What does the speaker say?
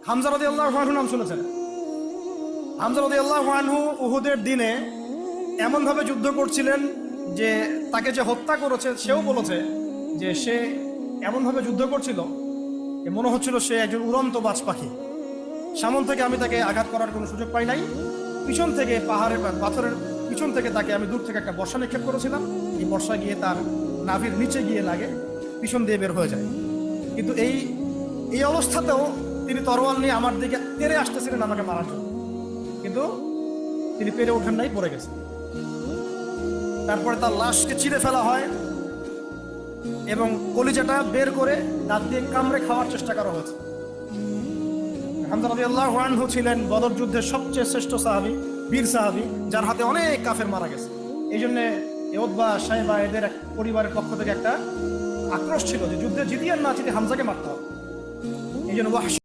হামজা রাদিয়াল্লাহু আনহু নাম শুনেছেন? হামজা রাদিয়াল্লাহু আনহু উহুদের দিনে এমনভাবে যুদ্ধ করছিলেন যে তাকে যে হত্যা করেছে সেও বলেছে যে সে এমনভাবে যুদ্ধ করছিল যে মনে হচ্ছিল সে একজন উড়ন্ত বাজ পাখি। সামন থেকে আমি তাকে আঘাত করার কোনো সুযোগ পাই নাই, পিছন থেকে পাহাড়ের পাথরের পিছন থেকে তাকে আমি দূর থেকে একটা বর্ষা নিক্ষেপ করেছিলাম। এই বর্ষা গিয়ে তার নাভির নিচে গিয়ে লাগে, পিছন দিয়ে বের হয়ে যায়। কিন্তু এই এই অবস্থাতেও তিনি তরোয়াল নিয়ে আমার দিকে তেড়ে আসতেছিলেন আমাকে মারার জন্য, কিন্তু তিনি পেরে ওঠেন নাই, পড়ে গেছেন। তারপরে তার লাশকে চিরে ফেলা হয় এবং কলিজাটা বের করে দাঁত দিয়ে কামড়ে খাওয়ার চেষ্টা করা হয়েছে। হামজা রাদিয়াল্লাহু আনহু ছিলেন বদর যুদ্ধের সবচেয়ে শ্রেষ্ঠ সাহাবী, বীর সাহাবী, যার হাতে অনেক কাফের মারা গেছে। এই জন্যে উতবা, শাইবা এদের পরিবারের পক্ষ থেকে একটা আক্রোশ ছিল যে যুদ্ধে জিতি আর না জিতে হামজাকে মারতে হবে। এই জন্য ওয়াহশী